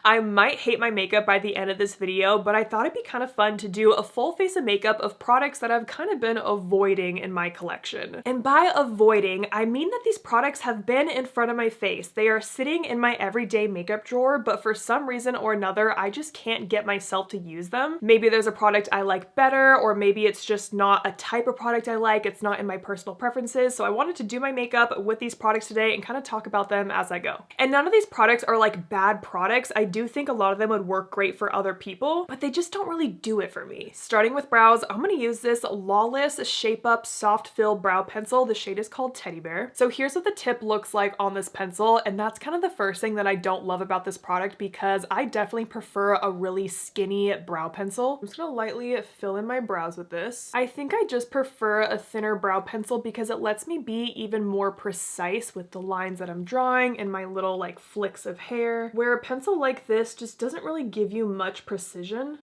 I might hate my makeup by the end of this video, but I thought it'd be kind of fun to do a full face of makeup of products that I've kind of been avoiding in my collection. And by avoiding, I mean that these products have been in front of my face. They are sitting in my everyday makeup drawer, but for some reason or another, I just can't get myself to use them. Maybe there's a product I like better, or maybe it's just not a type of product I like. It's not in my personal preferences. So I wanted to do my makeup with these products today and kind of talk about them as I go. And none of these products are like bad products. I do think a lot of them would work great for other people, but they just don't really do it for me. Starting with brows, I'm gonna use this Lawless Shape Up Soft Fill Brow Pencil. The shade is called Teddy Bear. So here's what the tip looks like on this pencil, and that's kind of the first thing that I don't love about this product because I definitely prefer a really skinny brow pencil. I'm just gonna lightly fill in my brows with this. I think I just prefer a thinner brow pencil because it lets me be even more precise with the lines that I'm drawing and my little like flicks of hair, where a pencil like this just doesn't really give you much precision.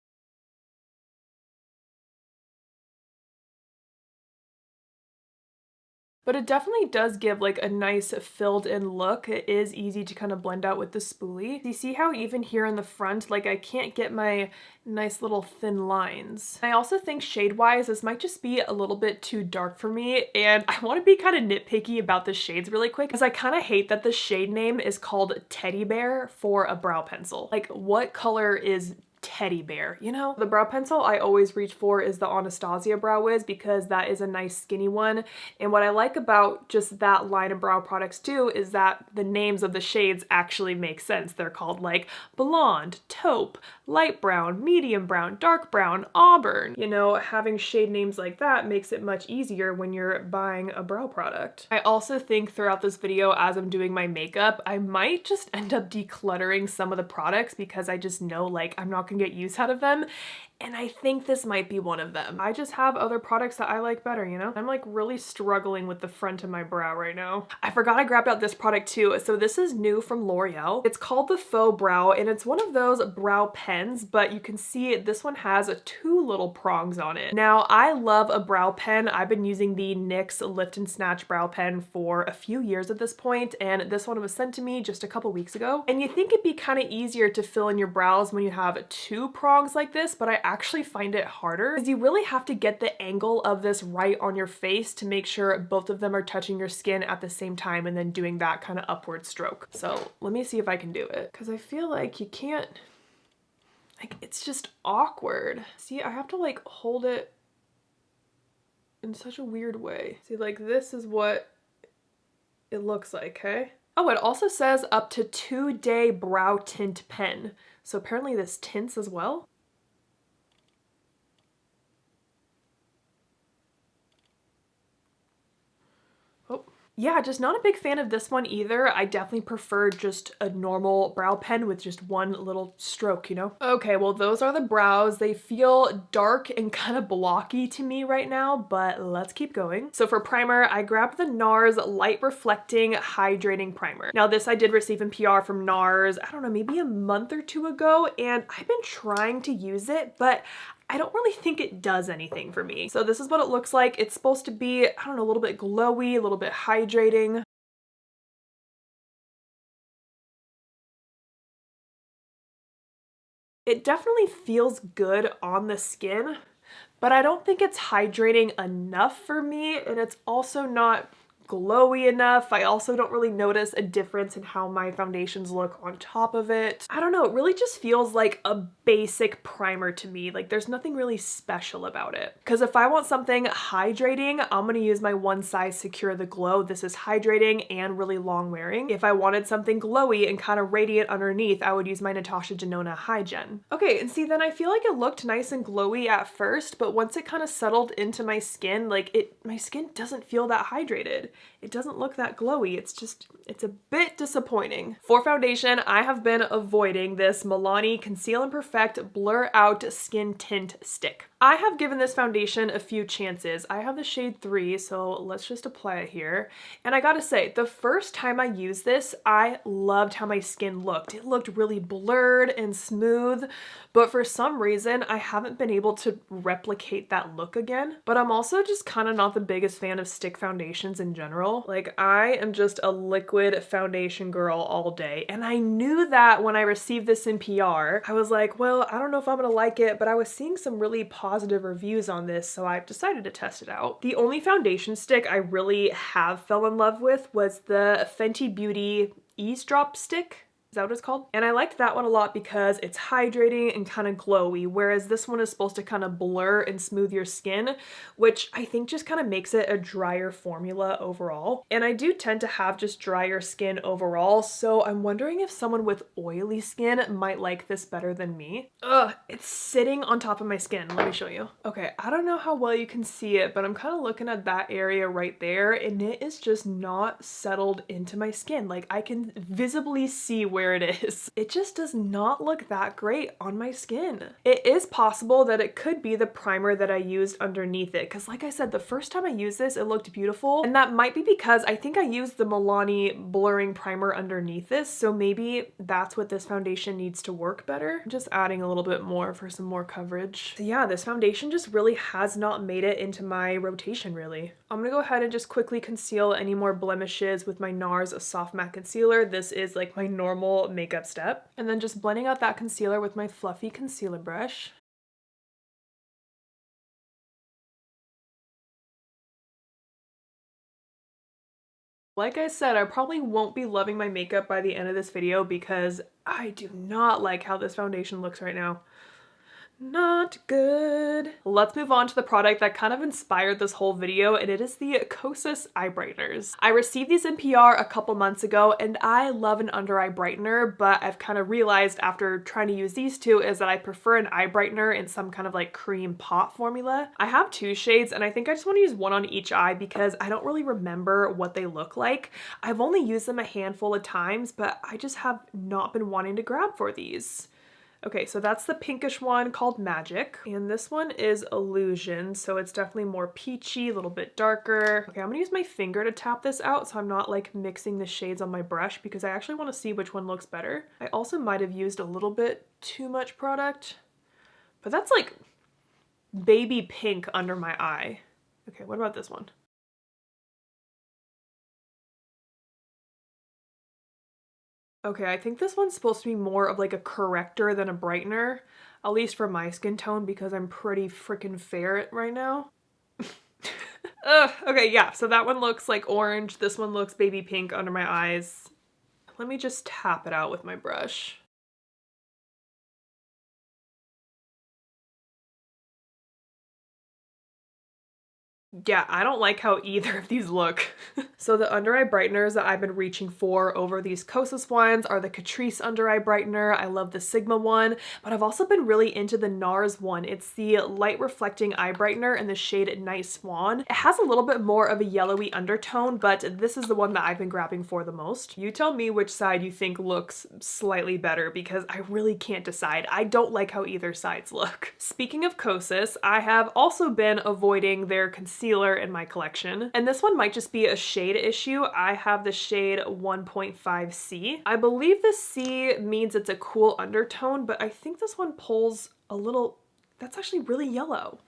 But it definitely does give like a nice filled in look. It is easy to kind of blend out with the spoolie. You see how even here in the front, like I can't get my nice little thin lines. I also think shade wise, this might just be a little bit too dark for me. And I want to be kind of nitpicky about the shades really quick because I kind of hate that the shade name is called Teddy Bear for a brow pencil. Like what color is Teddy Bear, you know? The brow pencil I always reach for is the Anastasia Brow Wiz because that is a nice skinny one. And what I like about just that line of brow products too is that the names of the shades actually make sense. They're called like blonde, taupe, light brown, medium brown, dark brown, auburn. You know, having shade names like that makes it much easier when you're buying a brow product. I also think throughout this video as I'm doing my makeup, I might just end up decluttering some of the products because I just know like I'm not gonna get use out of them. And I think this might be one of them. I just have other products that I like better, you know? I'm like really struggling with the front of my brow right now. I forgot I grabbed out this product too. So this is new from L'Oreal. It's called the Faux Brow and it's one of those brow pens, but you can see this one has two little prongs on it. Now I love a brow pen. I've been using the NYX Lift and Snatch brow pen for a few years at this point, and this one was sent to me just a couple weeks ago. And you think it'd be kind of easier to fill in your brows when you have two prongs like this, but I actually find it harder because you really have to get the angle of this right on your face to make sure both of them are touching your skin at the same time and then doing that kind of upward stroke. So let me see if I can do it because I feel like you can't, like it's just awkward. See, I have to like hold it in such a weird way. See, like this is what it looks like, okay? Oh, it also says up to 2-day brow tint pen. So apparently this tints as well. Yeah, just not a big fan of this one either. I definitely prefer just a normal brow pen with just one little stroke, you know? Okay, well, those are the brows. They feel dark and kind of blocky to me right now, but let's keep going. So for primer, I grabbed the NARS Light Reflecting Hydrating Primer. Now this I did receive in PR from NARS, I don't know, maybe a month or two ago, and I've been trying to use it, but I don't really think it does anything for me. So this is what it looks like. It's supposed to be, I don't know, a little bit glowy, a little bit hydrating. It definitely feels good on the skin, but I don't think it's hydrating enough for me, and it's also not glowy enough. I also don't really notice a difference in how my foundations look on top of it. I don't know, it really just feels like a basic primer to me. Like there's nothing really special about it. Because if I want something hydrating, I'm gonna use my One Size Secure the Glow. This is hydrating and really long wearing. If I wanted something glowy and kind of radiant underneath, I would use my Natasha Denona Hygen. Okay, and see, then I feel like it looked nice and glowy at first, but once it kind of settled into my skin, like my skin doesn't feel that hydrated. It doesn't look that glowy. It's a bit disappointing. For foundation, I have been avoiding this Milani Conceal and Perfect Blur Out Skin Tint Stick. I have given this foundation a few chances. I have the shade 3, so let's just apply it here. And I gotta say, the first time I used this, I loved how my skin looked. It looked really blurred and smooth, but for some reason, I haven't been able to replicate that look again. But I'm also just kind of not the biggest fan of stick foundations in general. general. Like, I am just a liquid foundation girl all day. And I knew that when I received this in PR. I was like, well, I don't know if I'm gonna like it, but I was seeing some really positive reviews on this, so I decided to test it out. The only foundation stick I really have fell in love with was the Fenty Beauty Eavesdrop Stick. Is that what it's called? And I liked that one a lot because it's hydrating and kind of glowy, whereas this one is supposed to kind of blur and smooth your skin, which I think just kind of makes it a drier formula overall. And I do tend to have just drier skin overall, so I'm wondering if someone with oily skin might like this better than me. Ugh, it's sitting on top of my skin. Let me show you. Okay, I don't know how well you can see it, but I'm kind of looking at that area right there, and it is just not settled into my skin. Like, I can visibly see where it is. It just does not look that great on my skin. It is possible that it could be the primer that I used underneath it, because like I said, the first time I used this, it looked beautiful, and that might be because I think I used the Milani blurring primer underneath this, so maybe that's what this foundation needs to work better. I'm just adding a little bit more for some more coverage. So yeah, this foundation just really has not made it into my rotation, really. I'm gonna go ahead and just quickly conceal any more blemishes with my NARS Soft Matte Concealer. This is like my normal makeup step. And then just blending out that concealer with my fluffy concealer brush. Like I said, I probably won't be loving my makeup by the end of this video because I do not like how this foundation looks right now. Not good. Let's move on to the product that kind of inspired this whole video, and it is the Kosas eye brighteners. I received these in PR a couple months ago, and I love an under eye brightener, but I've kind of realized after trying to use these two is that I prefer an eye brightener in some kind of like cream pot formula. I have two shades, and I think I just want to use one on each eye because I don't really remember what they look like. I've only used them a handful of times, but I just have not been wanting to grab for these. Okay, so that's the pinkish one called Magic, and this one is Illusion, so it's definitely more peachy, a little bit darker. Okay, I'm gonna use my finger to tap this out so I'm not like mixing the shades on my brush because I actually want to see which one looks better. I also might have used a little bit too much product, but that's like baby pink under my eye. Okay, what about this one? Okay, I think this one's supposed to be more of like a corrector than a brightener, at least for my skin tone because I'm pretty freaking fair right now. Ugh, okay, yeah, so that one looks like orange. This one looks baby pink under my eyes. Let me just tap it out with my brush. Yeah, I don't like how either of these look. So the under eye brighteners that I've been reaching for over these Kosas ones are the Catrice under eye brightener. I love the Sigma one, but I've also been really into the NARS one. It's the light reflecting eye brightener in the shade Night Swan. It has a little bit more of a yellowy undertone, but this is the one that I've been grabbing for the most. You tell me which side you think looks slightly better because I really can't decide. I don't like how either sides look. Speaking of Kosas, I have also been avoiding their concealer in my collection, and this one might just be a shade issue. I have the shade 1.5C. I believe the C means it's a cool undertone, but I think this one pulls a little, that's actually really yellow.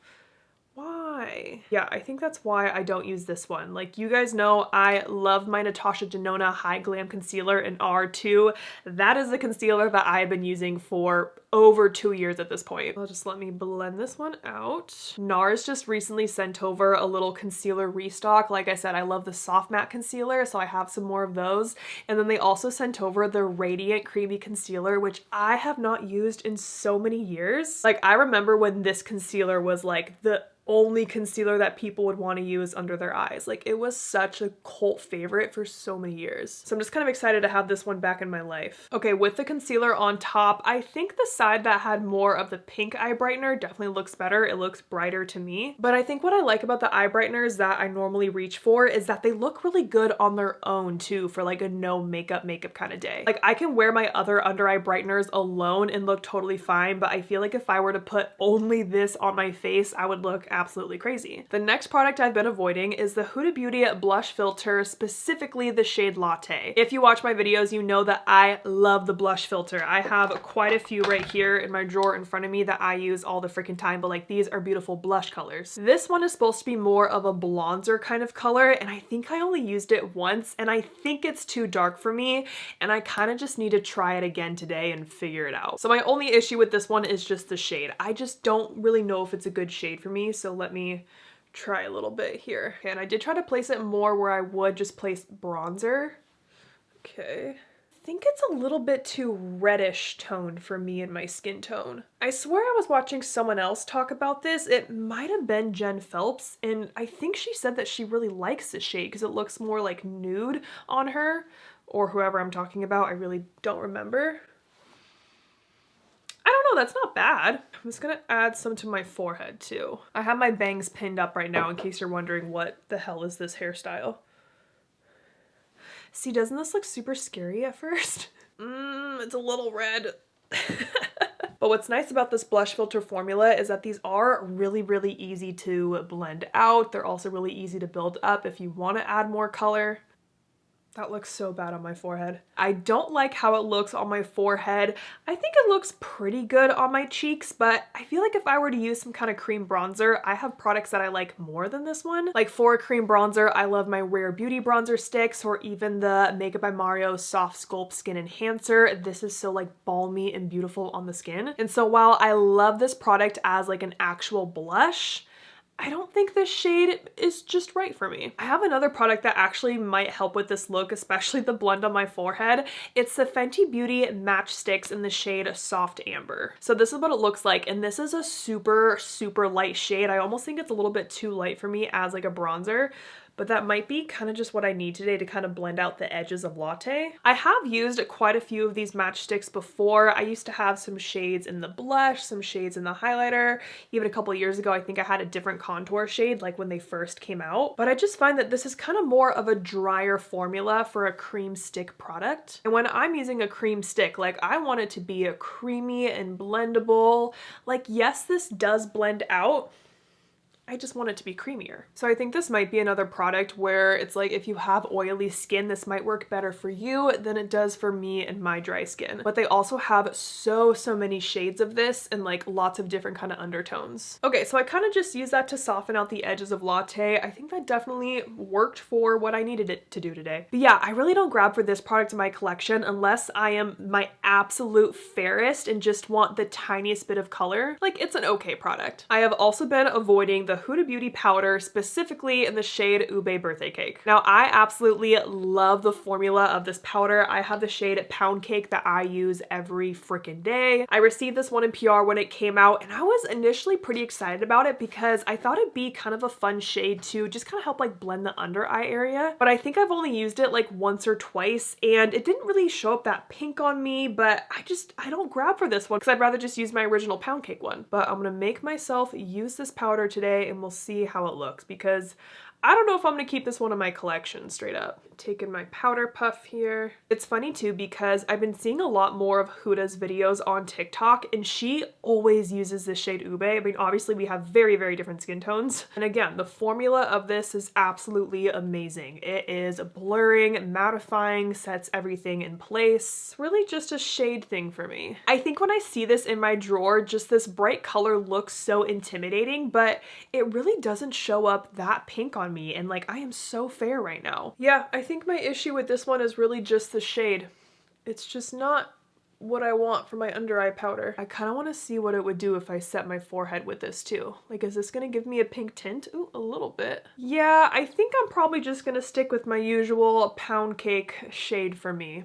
Why? Yeah, I think that's why I don't use this one. Like, you guys know I love my Natasha Denona High Glam Concealer in R2. That is the concealer that I've been using for over 2 years at this point. I'll just let me blend this one out. NARS just recently sent over a little concealer restock. Like I said, I love the Soft Matte Concealer, so I have some more of those. And then they also sent over the Radiant Creamy Concealer, which I have not used in so many years. Like, I remember when this concealer was like the only concealer that people would want to use under their eyes. Like, it was such a cult favorite for so many years. So I'm just kind of excited to have this one back in my life. Okay, with the concealer on top, I think the side that had more of the pink eye brightener definitely looks better. It looks brighter to me. But I think what I like about the eye brighteners that I normally reach for is that they look really good on their own too, for like a no makeup kind of day. Like, I can wear my other under eye brighteners alone and look totally fine, but I feel like if I were to put only this on my face, I would look absolutely absolutely crazy. The next product I've been avoiding is the Huda Beauty blush filter, specifically the shade Latte. If you watch my videos, you know that I love the blush filter. I have quite a few right here in my drawer in front of me that I use all the freaking time, but like these are beautiful blush colors. This one is supposed to be more of a bronzer kind of color, and I think I only used it once, and I think it's too dark for me, and I kind of just need to try it again today and figure it out. So my only issue with this one is just the shade. I just don't really know if it's a good shade for me, so let me try a little bit here. Okay, and I did try to place it more where I would just place bronzer. Okay. I think it's a little bit too reddish toned for me and my skin tone. I swear I was watching someone else talk about this. It might have been Jen Phelps, and I think she said that she really likes this shade because it looks more like nude on her, or whoever I'm talking about. I really don't remember. I don't know, that's not bad. I'm just gonna add some to my forehead too. I have my bangs pinned up right now in case you're wondering what the hell is this hairstyle. See, doesn't this look super scary at first? It's a little red. But what's nice about this blush filter formula is that these are really, really easy to blend out. They're also really easy to build up if you want to add more color. That looks so bad on my forehead. I don't like how it looks on my forehead. I think it looks pretty good on my cheeks, but I feel like if I were to use some kind of cream bronzer, I have products that I like more than this one. Like for a cream bronzer, I love my Rare Beauty bronzer sticks, or even the Makeup by Mario Soft Sculpt Skin Enhancer. This is so like balmy and beautiful on the skin. And so while I love this product as like an actual blush, I don't think this shade is just right for me. I have another product that actually might help with this look, especially the blend on my forehead. It's the Fenty Beauty Match Sticks in the shade Soft Amber. So this is what it looks like, and this is a super, super light shade. I almost think it's a little bit too light for me as like a bronzer, but that might be kind of just what I need today to kind of blend out the edges of Latte. I have used quite a few of these matchsticks before. I used to have some shades in the blush, some shades in the highlighter. Even a couple years ago, I think I had a different contour shade like when they first came out. But I just find that this is kind of more of a drier formula for a cream stick product. And when I'm using a cream stick, like I want it to be a creamy and blendable. Like yes, this does blend out, I just want it to be creamier. So I think this might be another product where it's like if you have oily skin, this might work better for you than it does for me and my dry skin. But they also have so many shades of this and like lots of different kind of undertones. Okay, so I kind of just use that to soften out the edges of Latte. I think that definitely worked for what I needed it to do today. But yeah, I really don't grab for this product in my collection unless I am my absolute fairest and just want the tiniest bit of color. Like it's an okay product. I have also been avoiding the Huda Beauty powder, specifically in the shade Ube Birthday Cake. Now, I absolutely love the formula of this powder. I have the shade Pound Cake that I use every freaking day. I received this one in PR when it came out, and I was initially pretty excited about it because I thought it'd be kind of a fun shade to just kind of help like blend the under eye area. But I think I've only used it like once or twice, and it didn't really show up that pink on me, but I don't grab for this one because I'd rather just use my original Pound Cake one. But I'm gonna make myself use this powder today and we'll see how it looks because I don't know if I'm gonna keep this one in my collection straight up. Taking my powder puff here. It's funny too because I've been seeing a lot more of Huda's videos on TikTok and she always uses this shade Ube. I mean, obviously we have very, very different skin tones. And again, the formula of this is absolutely amazing. It is blurring, mattifying, sets everything in place. Really just a shade thing for me. I think when I see this in my drawer, just this bright color looks so intimidating, but it really doesn't show up that pink on me. And like, I am so fair right now. Yeah, I think my issue with this one is really just the shade. It's just not what I want for my under eye powder. I kind of want to see what it would do if I set my forehead with this too. Like, is this going to give me a pink tint? Ooh, a little bit. Yeah, I think I'm probably just going to stick with my usual Pound Cake shade for me.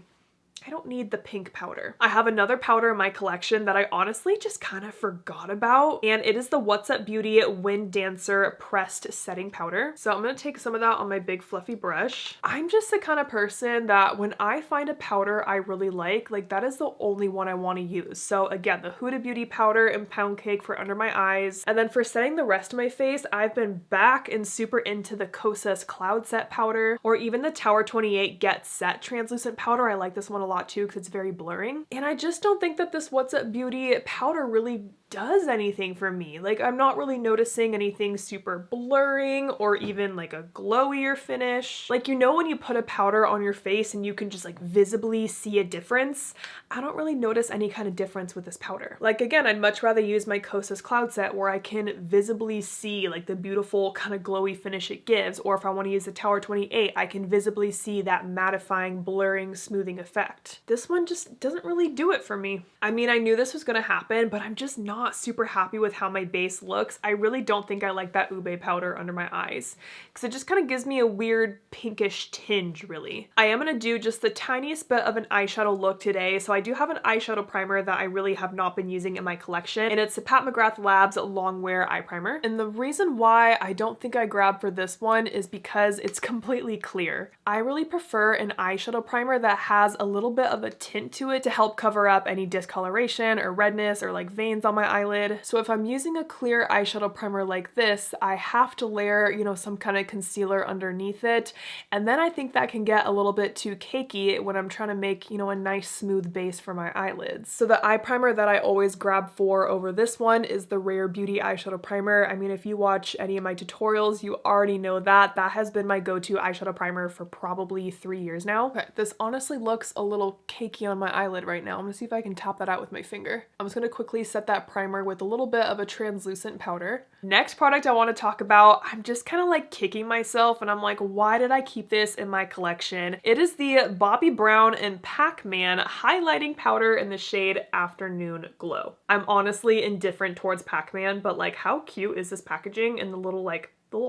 I don't need the pink powder. I have another powder in my collection that I honestly just kind of forgot about, and it is the What's Up Beauty Wind Dancer Pressed Setting Powder. So I'm gonna take some of that on my big fluffy brush. I'm just the kind of person that when I find a powder I really like that is the only one I want to use. So again, the Huda Beauty powder and Pound Cake for under my eyes. And then for setting the rest of my face, I've been back and super into the Kosas Cloud Set powder, or even the Tower 28 Get Set translucent powder. I like this one a lot too because it's very blurring. And I just don't think that this What's Up Beauty powder really does anything for me. Like, I'm not really noticing anything super blurring or even like a glowier finish. Like, you know when you put a powder on your face and you can just like visibly see a difference? I don't really notice any kind of difference with this powder. Like, again, I'd much rather use my Kosas Cloud Set where I can visibly see like the beautiful kind of glowy finish it gives, or if I want to use the Tower 28, I can visibly see that mattifying, blurring, smoothing effect. This one just doesn't really do it for me. I mean, I knew this was gonna happen, but I'm just not super happy with how my base looks. I really don't think I like that ube powder under my eyes because it just kind of gives me a weird pinkish tinge, really. I am gonna do just the tiniest bit of an eyeshadow look today. So I do have an eyeshadow primer that I really have not been using in my collection, and it's the Pat McGrath Labs Longwear Eye Primer. And the reason why I don't think I grabbed for this one is because it's completely clear. I really prefer an eyeshadow primer that has a little bit of a tint to it to help cover up any discoloration or redness or like veins on my eyelid. So if I'm using a clear eyeshadow primer like this, I have to layer, you know, some kind of concealer underneath it. And then I think that can get a little bit too cakey when I'm trying to make, you know, a nice smooth base for my eyelids. So the eye primer that I always grab for over this one is the Rare Beauty eyeshadow primer. I mean, if you watch any of my tutorials, you already know that. That has been my go-to eyeshadow primer for probably 3 years now. Okay, this honestly looks a little cakey on my eyelid right now. I'm gonna see if I can tap that out with my finger. I'm just gonna quickly set that primer with a little bit of a translucent powder. Next product I want to talk about, I'm just kind of like kicking myself and I'm like, why did I keep this in my collection? It is the Bobbi Brown and Pac-Man highlighting powder in the shade Afternoon Glow. I'm honestly indifferent towards Pac-Man, but like, how cute is this packaging and the little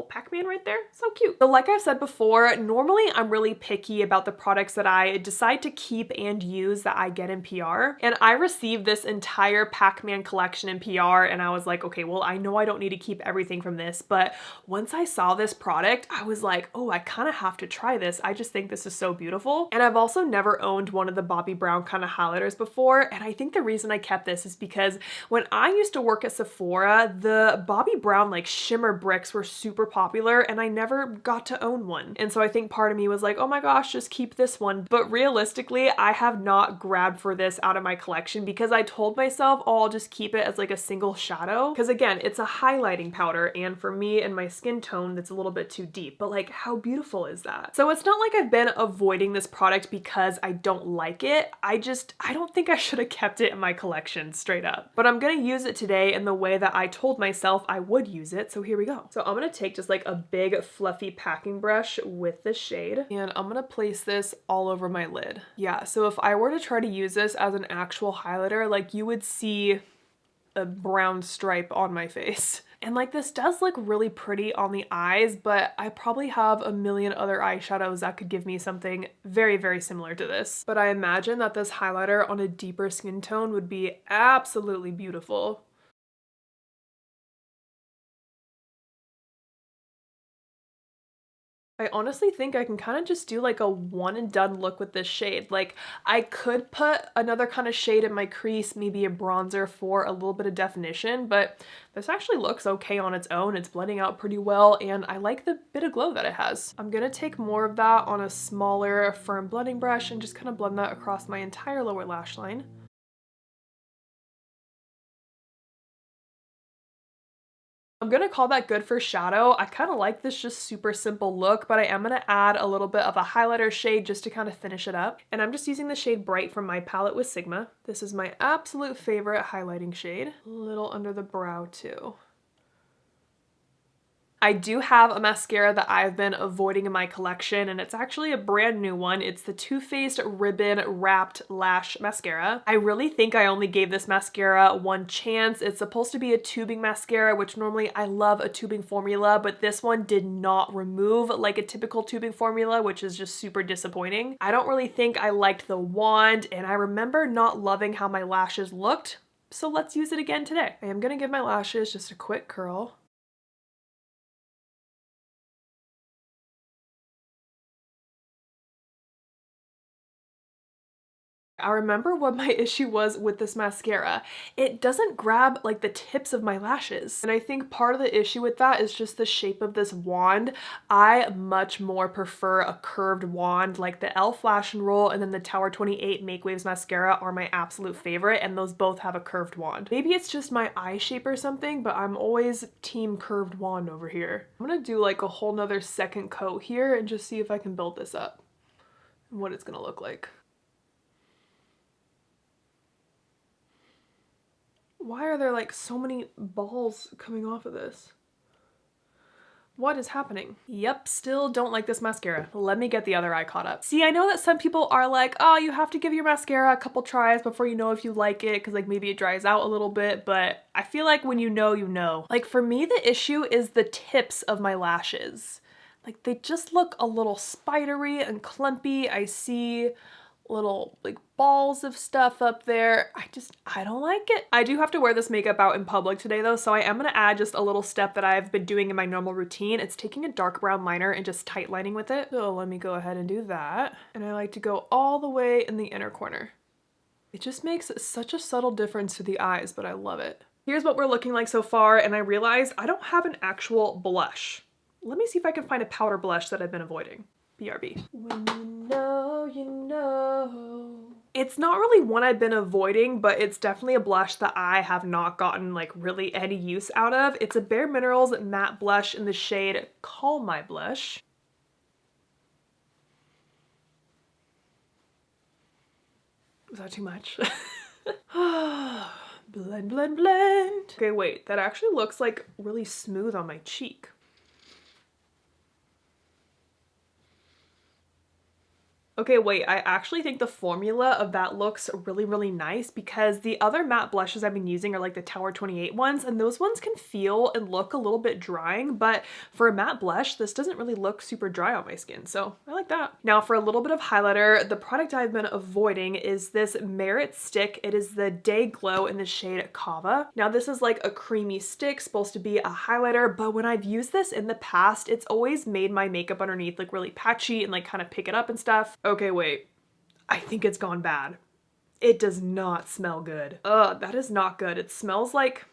Pac-Man right there? So cute. So like I've said before, normally I'm really picky about the products that I decide to keep and use that I get in PR. And I received this entire Pac-Man collection in PR and I was like, okay, well, I know I don't need to keep everything from this, but once I saw this product, I was like, oh, I kind of have to try this. I just think this is so beautiful. And I've also never owned one of the Bobbi Brown kind of highlighters before. And I think the reason I kept this is because when I used to work at Sephora, the Bobbi Brown like shimmer bricks were super popular and I never got to own one. And so I think part of me was like, oh my gosh, just keep this one. But realistically, I have not grabbed for this out of my collection because I told myself, oh, I'll just keep it as like a single shadow. Because again, it's a highlighting powder and for me and my skin tone, that's a little bit too deep. But like, how beautiful is that? So it's not like I've been avoiding this product because I don't like it. I don't think I should have kept it in my collection straight up. But I'm gonna use it today in the way that I told myself I would use it. So here we go. So I'm gonna take just like a big fluffy packing brush with this shade and I'm gonna place this all over my lid. Yeah, so if I were to try to use this as an actual highlighter, like you would see a brown stripe on my face. And like this does look really pretty on the eyes, but I probably have a million other eyeshadows that could give me something very, very similar to this. But I imagine that this highlighter on a deeper skin tone would be absolutely beautiful. I honestly think I can kind of just do like a one and done look with this shade. Like I could put another kind of shade in my crease, maybe a bronzer for a little bit of definition, but this actually looks okay on its own. It's blending out pretty well and I like the bit of glow that it has. I'm gonna take more of that on a smaller firm blending brush and just kind of blend that across my entire lower lash line. I'm gonna call that good for shadow. I kind of like this just super simple look, but I am gonna add a little bit of a highlighter shade just to kind of finish it up. And I'm just using the shade Bright from my palette with Sigma. This is my absolute favorite highlighting shade. A little under the brow too. I do have a mascara that I've been avoiding in my collection and it's actually a brand new one. It's the Too Faced Ribbon Wrapped Lash Mascara. I really think I only gave this mascara one chance. It's supposed to be a tubing mascara, which normally I love a tubing formula, but this one did not remove like a typical tubing formula, which is just super disappointing. I don't really think I liked the wand and I remember not loving how my lashes looked. So let's use it again today. I am gonna give my lashes just a quick curl. I remember what my issue was with this mascara. It doesn't grab like the tips of my lashes. And I think part of the issue with that is just the shape of this wand. I much more prefer a curved wand, like the e.l.f. Lash and Roll and then the Tower 28 Make Waves mascara are my absolute favorite, and those both have a curved wand. Maybe it's just my eye shape or something, but I'm always team curved wand over here. I'm gonna do like a whole nother second coat here and just see if I can build this up and what it's gonna look like. Why are there like so many balls coming off of this? What is happening? Yep, still don't like this mascara. Let me get the other eye caught up. See, I know that some people are like, oh, you have to give your mascara a couple tries before you know if you like it, because like maybe it dries out a little bit, but I feel like when you know, you know. Like for me, the issue is the tips of my lashes. Like they just look a little spidery and clumpy. I see little like balls of stuff up there. I don't like it. I do have to wear this makeup out in public today though, so I am gonna add just a little step that I've been doing in my normal routine. It's taking a dark brown liner and just tight lining with it. So let me go ahead and do that. And I like to go all the way in the inner corner. It just makes such a subtle difference to the eyes, but I love it. Here's what we're looking like so far, and I realized I don't have an actual blush. Let me see if I can find a powder blush that I've been avoiding. BRB. When you know, you know. It's not really one I've been avoiding, but it's definitely a blush that I have not gotten like really any use out of. It's a Bare Minerals matte blush in the shade Calm My Blush. Was that too much? Blend, blend, blend. Okay, wait, that actually looks like really smooth on my cheek. Okay, wait, I actually think the formula of that looks really, really nice because the other matte blushes I've been using are like the Tower 28 ones, and those ones can feel and look a little bit drying, but for a matte blush, this doesn't really look super dry on my skin, so I like that. Now for a little bit of highlighter, the product I've been avoiding is this Merit stick. It is the Day Glow in the shade Kava. Now this is like a creamy stick, supposed to be a highlighter, but when I've used this in the past, it's always made my makeup underneath like really patchy and like kind of pick it up and stuff. Okay, wait. I think it's gone bad. It does not smell good. Ugh, that is not good. It smells like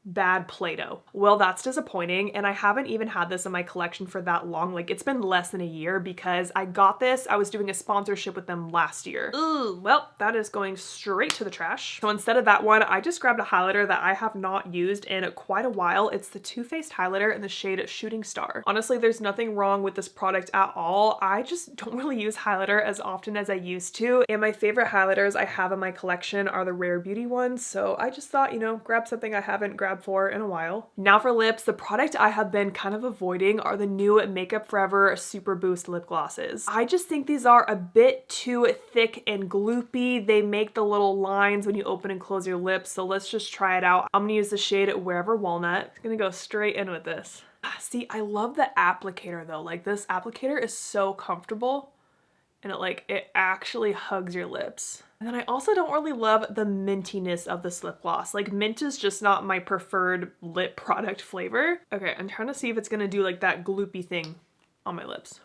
bad Play-Doh. Well, that's disappointing, and I haven't even had this in my collection for that long. Like, it's been less than a year because I got this. I was doing a sponsorship with them last year. Ooh, well, that is going straight to the trash. So instead of that one, I just grabbed a highlighter that I have not used in quite a while. It's the Too Faced highlighter in the shade Shooting Star. Honestly, there's nothing wrong with this product at all. I just don't really use highlighter as often as I used to, and my favorite highlighters I have in my collection are the Rare Beauty ones, so I just thought, you know, grab something I haven't grabbed for in a while. Now for lips, the product I have been kind of avoiding are the new Makeup Forever Super Boost lip glosses. I just think these are a bit too thick and gloopy. They make the little lines when you open and close your lips, so let's just try it out. I'm gonna use the shade Wherever Walnut. I'm gonna go straight in with this. See, I love the applicator though. Like, this applicator is so comfortable and it actually hugs your lips. And then I also don't really love the mintiness of this lip gloss. Like, mint is just not my preferred lip product flavor. Okay, I'm trying to see if it's gonna do like that gloopy thing on my lips.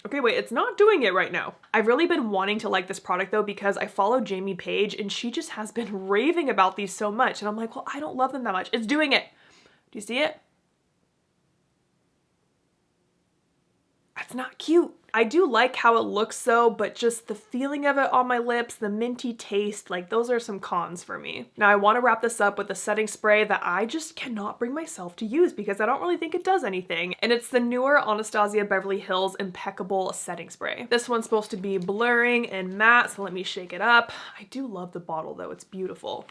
Okay, wait, it's not doing it right now. I've really been wanting to like this product though because I follow Jamie Page and she just has been raving about these so much. And I'm like, well, I don't love them that much. It's doing it. Do you see it? That's not cute. I do like how it looks though, but just the feeling of it on my lips, the minty taste, like those are some cons for me. Now I want to wrap this up with a setting spray that I just cannot bring myself to use because I don't really think it does anything. And it's the newer Anastasia Beverly Hills Impeccable Setting Spray. This one's supposed to be blurring and matte, so let me shake it up. I do love the bottle though, it's beautiful.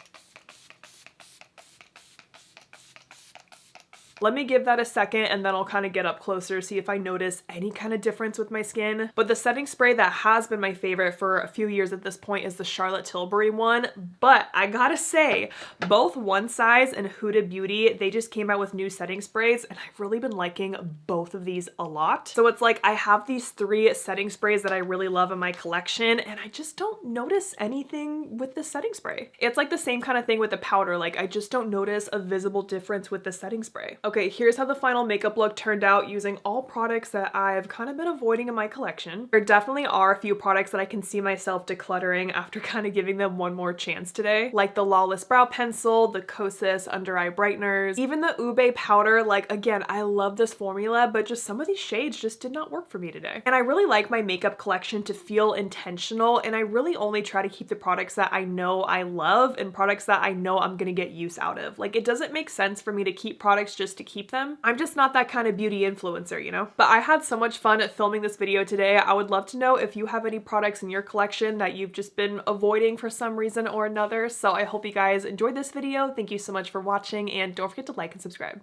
Let me give that a second and then I'll kind of get up closer, see if I notice any kind of difference with my skin. But the setting spray that has been my favorite for a few years at this point is the Charlotte Tilbury one. But I gotta say, both One Size and Huda Beauty, they just came out with new setting sprays and I've really been liking both of these a lot. So it's like I have these 3 setting sprays that I really love in my collection and I just don't notice anything with the setting spray. It's like the same kind of thing with the powder, like I just don't notice a visible difference with the setting spray. Okay, here's how the final makeup look turned out using all products that I've kind of been avoiding in my collection. There definitely are a few products that I can see myself decluttering after kind of giving them one more chance today, like the Lawless Brow Pencil, the Kosas Under Eye Brighteners, even the Ube Powder. Like, again, I love this formula, but just some of these shades just did not work for me today. And I really like my makeup collection to feel intentional, and I really only try to keep the products that I know I love and products that I know I'm gonna get use out of. Like, it doesn't make sense for me to keep products just to keep them. I'm just not that kind of beauty influencer, you know? But I had so much fun at filming this video today. I would love to know if you have any products in your collection that you've just been avoiding for some reason or another. So I hope you guys enjoyed this video. Thank you so much for watching, and don't forget to like and subscribe.